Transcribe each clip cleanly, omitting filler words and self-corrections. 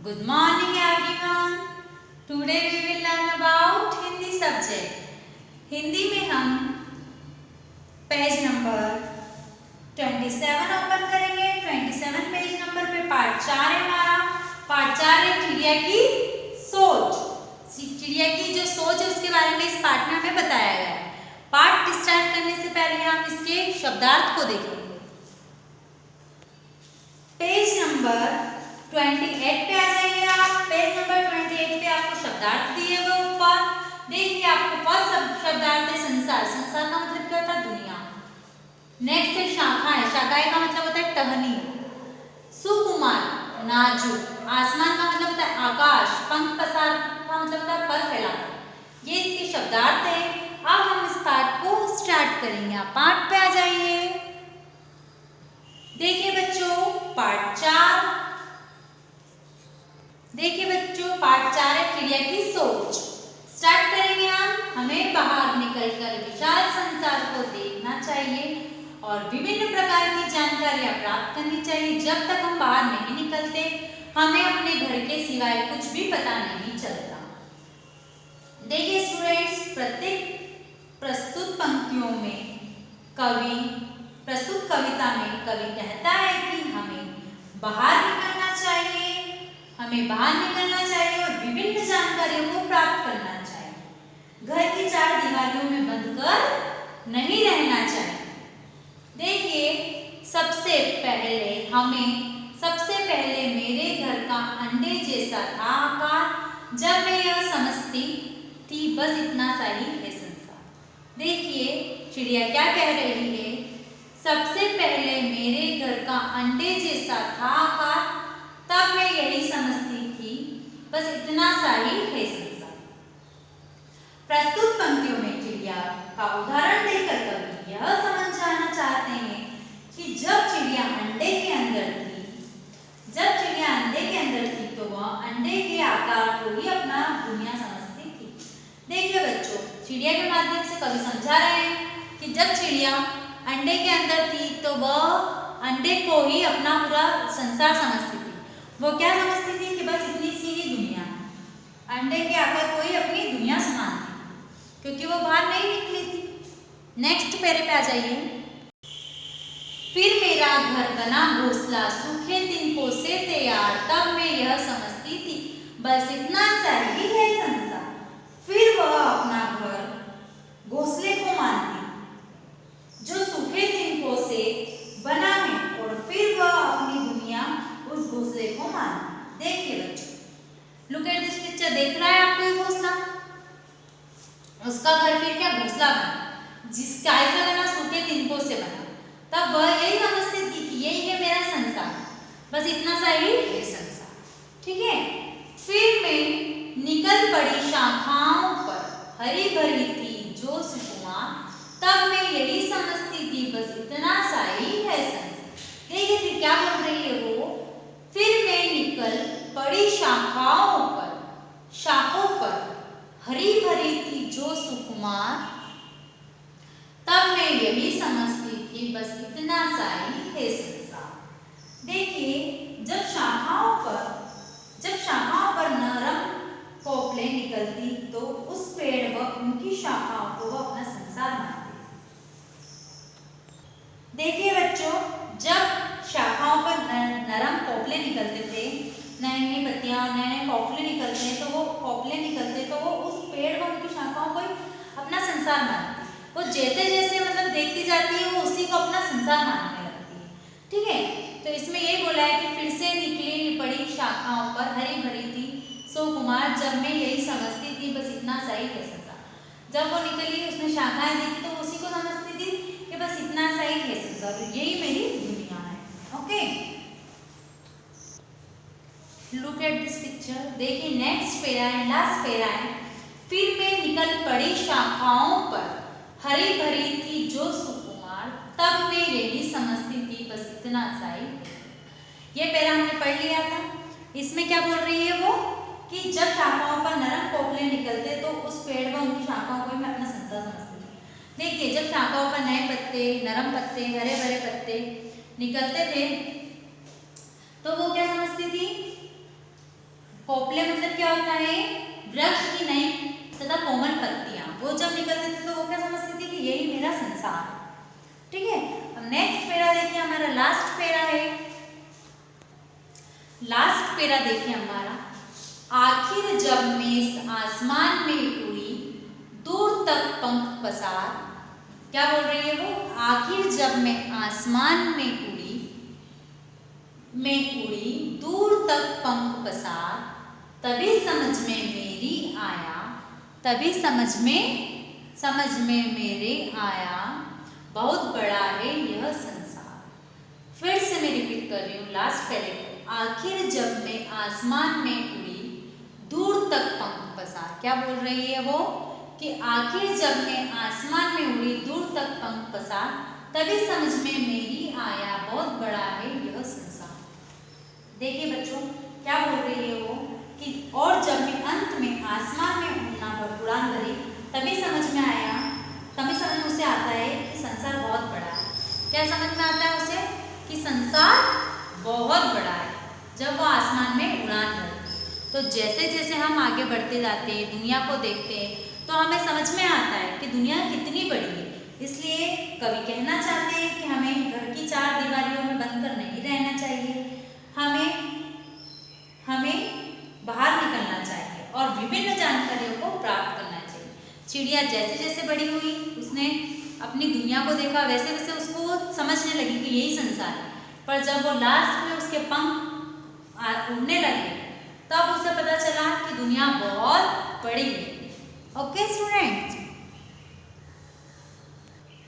Good morning everyone. Today we will learn about Hindi subject. Hindi में हम page number 27 open करेंगे। 27 page number पे part 4 है हमारा। पार्ट 4 है चिड़िया की सोच। चिड़िया की जो सोच है उसके बारे में इस पार्ट में हमें बताया गया है। पार्ट स्टार्ट करने से पहले हम इसके शब्दार्थ को देखेंगे। पेज नंबर 28 पे आ जाइए आप। पेज नंबर 28 पे आपको शब्दार्थ दिए गए ऊपर। देखिए आपको फर्स्ट शब्दार्थ है संसार। संसार का मतलब क्या होता है? दुनिया। नेक्स्ट है शाखाएं। शाखाएं का मतलब होता है टहनी। सुकुमार नाजुक। आसमान का मतलब होता है आकाश। पंख पसार का मतलब होता है पर फैलाना। ये इसके शब्दार्थ है। अब हम इस पाठ को स्टार्ट करेंगे। आप पाठ पे आ जाइए। देखिए बच्चों पार्ट 4। देखिए बच्चों पार्ट 4 है चिड़िया की सोच। स्टार्ट करेंगे हम। हमें बाहर निकलकर विशाल संसार को देखना चाहिए और विभिन्न प्रकार की जानकारियां प्राप्त करनी चाहिए। जब तक हम बाहर नहीं निकलते हमें अपने घर के सिवाय कुछ भी पता नहीं चलता। देखिए स्टूडेंट्स, प्रत्येक प्रस्तुत पंक्तियों में प्रस्तुत कविता में कवि कहता है कि हमें बाहर निकलना चाहिए। हमें बाहर निकलना चाहिए और विभिन्न जानकारियों को प्राप्त करना चाहिए। घर की चार दीवारों में बंद कर नहीं रहना चाहिए। देखिए सबसे पहले मेरे घर का अंडे जैसा था आकार। जब मैं यह समझती थी बस इतना सा ही है संसार। देखिए चिड़िया क्या कह रही है? सबसे पहले मेरे घर का अंडे जैसा था आकार, तब मैं यही समझती थी बस इतना सा ही है संसार। प्रस्तुत पंक्तियों में चिड़िया का उदाहरण देकर कवि यह समझाना चाहते हैं कि जब चिड़िया अंडे के अंदर थी तो वह अंडे के आकार को ही अपना दुनिया समझती थी। देखिए बच्चों, चिड़िया के माध्यम से कवि समझा रहे हैं कि जब चिड़िया अंडे के अंदर थी तो वह अंडे को ही अपना पूरा संसार समझती थी। वो क्या समझती थी कि बस इतनी सी ही दुनिया है। अंडे के आकार को ही अपनी दुनिया समझती, क्योंकि वो बाहर नहीं निकली थी। नेक्स्ट पैरे पे आ जाइए। फिर मेरा घर बना घोंसला, सूखे दिन को से तैयार, तब मैं यह समझती थी बस इतना सा ही है संसार। फिर वह अपना घर घोंसले को मानती जो सूखे तिनकों से बना है और फिर वह अपनी दुनिया उस घोंसले को मानती। देखिए बच्चों, लुक एट दिस पिक्चर। देख रहा है आपको ये घोंसला? उसका घर फिर क्या घोंसला बना, जिसका ऐसा बना सूखे तिनकों से बना। तब वह यही समझती थी कि यही है मेरा संसार, बस इतना सा ही है संसार। ठीक है। फिर मैं निकल पड़ी शाखाओं पर, हरी भरी थी जो सुकुमार, तब मैं यही समझती थी बस इतना सा ही है संसार। देखिए फिर क्या बोल रही है वो? फिर मैं निकल पड़ी शाखाओं पर, हरी भरी थी जो सुकुमार, तब मैं यही समझती थी बस इतना सा ही है संसार। देखिए जब शाखाओं पर नरम कोपलें निकलती तो उस पेड़ व उनकी शाखाओं को वह अपना संसार मानती। देखिए बच्चों, जब शाखाओं पर नरम कोपले निकलते थे, नई पत्तियां नए कोपले निकलते तो वो उस पेड़ व उनकी शाखाओं को अपना संसार मानती। वो जैसे जैसे मतलब देखती जाती है वो उसी को अपना संसार मानने लगती है। ठीक है। तो इसमें ये बोला है कि फिर से निकली पड़ी शाखाओं पर, हरी भरी थी सुकुमार, जब मैं यही समझती थी बस इतना सा ही है संसार। जब वो निकली उसने शाखाएं देखी तो उसी को समझती थी कि बस इतना सा ही है संसार, यही मेरी दुनिया है। Okay, look at this picture. देखिए नेक्स्ट पेरा है, लास्ट पेरा है। फिर मैं निकल पड़ी शाखाओं पर, हरी भरी थी जो सुकुमार, तब मैं यही समझती थी बस इतना सा ही। ये पैरा हमने पढ़ लिया था। इसमें क्या बोल रही है वो कि जब शाखाओं पर नरम कोपले निकलते तो उस पेड़ व उनकी शाखाओं को मैं अपना संसार समझती थी। देखिए जब शाखाओं पर नए पत्ते, नरम पत्ते, हरे भरे पत्ते निकलते थे तो वो क्या समझती थी खोपले मतलब क्या होता है? वृक्ष की नई तथा कोमल पत्तियां। वो जब निकलते थे तो वो क्या समझती थी कि यही मेरा संसार है। ठीक है, अब नेक्स्ट पैरा देखिए, हमारा लास्ट पैरा है। लास्ट पैरा देखिए हमारा, आखिर जब मैं आसमान में उड़ी दूर तक पंख पसार। क्या बोल रही है वो? आखिर जब मैं आसमान में उड़ी दूर तक पंख पसार, तभी समझ में मेरी आया, तभी समझ में मेरे आया, बहुत बड़ा है यह संसार। फिर से मैं रिपीट कर रही हूँ लास्ट पहले को। आखिर जब मैं आसमान में उड़ी दूर तक पंख पसार। क्या बोल रही है वो? कि आखिर जब मैं आसमान में उड़ी दूर तक पंख पसार, तभी समझ में मेरी आया, बहुत बड़ा है यह संसार। देखिए बच्चों, क्या बोल रही है वो कि और जब मैं अंत में आसमान में उड़ान भरी, तभी समझ में आया, तभी समझ में उसे आता है कि संसार बहुत बड़ा है। क्या समझ में आता है उसे? कि संसार बहुत बड़ा है जब वो आसमान में उड़ान भरती। तो जैसे जैसे हम आगे बढ़ते जाते हैं, दुनिया को देखते हैं, तो हमें समझ में आता है कि दुनिया कितनी बड़ी है। इसलिए कवि कहना चाहते हैं कि हमें घर की चार दीवारियों में बंद कर नहीं रहना चाहिए, हमें बाहर निकलना चाहिए और विभिन्न जानकारियों को प्राप्त करना चाहिए। चिड़िया जैसे जैसे बड़ी हुई, उसने अपनी दुनिया को देखा, वैसे वैसे उसको समझने लगी कि यही संसार है। पर जब वो लास्ट में उसके पंख उड़ने लगे, तब उसे पता चला कि दुनिया बहुत बड़ी है। ओके स्टूडेंट्स,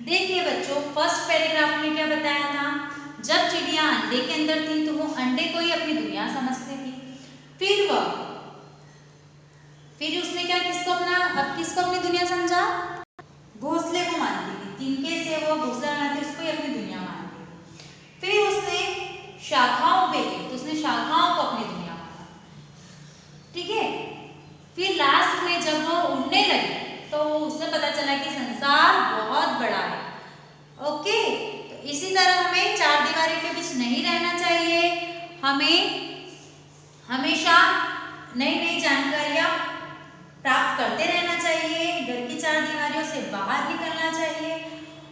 देखिए बच्चों, फर्स्ट पैराग्राफ में क्या बताया था? जब चिड़िया अंडे के अंदर थी तो वो अंडे को ही अपनी दुनिया समझती थी। फिर उसने क्या किसको अपनी दुनिया समझा? घोंसले को मानती थी। तिनके से वो घोंसला बनाती, उसको ही अपनी दुनिया मानती थी। फिर उसने शाखाओं पे गई तो उसने शाखाओं को अपनी दुनिया माना। ठीक है, फिर लास्ट में जब वो उड़ने लगी तो उसे पता चला कि संसार बहुत बड़ा है। ओके, तो इसी तरह हमें चार दीवारों के बीच नहीं रहना चाहिए, हमें हमेशा नई नई जानकारियाँ प्राप्त करते रहना चाहिए, घर की चार दीवारों से बाहर निकलना चाहिए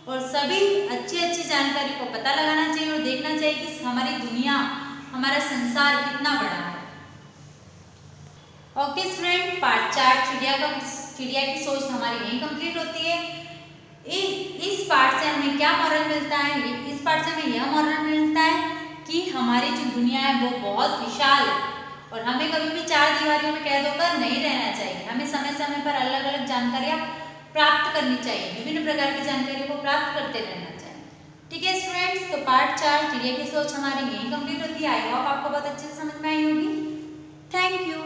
और सभी अच्छी अच्छी जानकारी को पता लगाना चाहिए और देखना चाहिए कि हमारी दुनिया, हमारा संसार कितना बड़ा है। ओके स्टूडेंट, पार्ट 4 चिड़िया की सोच हमारी यही कंप्लीट होती है। इस पार्ट से हमें क्या मॉरल मिलता है? इस पार्ट से हमें यह मॉरल मिलता है कि हमारी जो दुनिया है वो बहुत विशाल है और हमें कभी भी चार दीवारों में कैद होकर नहीं रहना चाहिए। हमें समय समय पर अलग अलग जानकारियाँ प्राप्त करनी चाहिए, विभिन्न प्रकार की जानकारियों को प्राप्त करते रहना चाहिए। ठीक है स्टूडेंट्स, तो पार्ट 4 चिड़िया की सोच हमारी यही कंप्लीट होती है। आई होप आपको बहुत अच्छे से समझ में आई होगी। Thank you.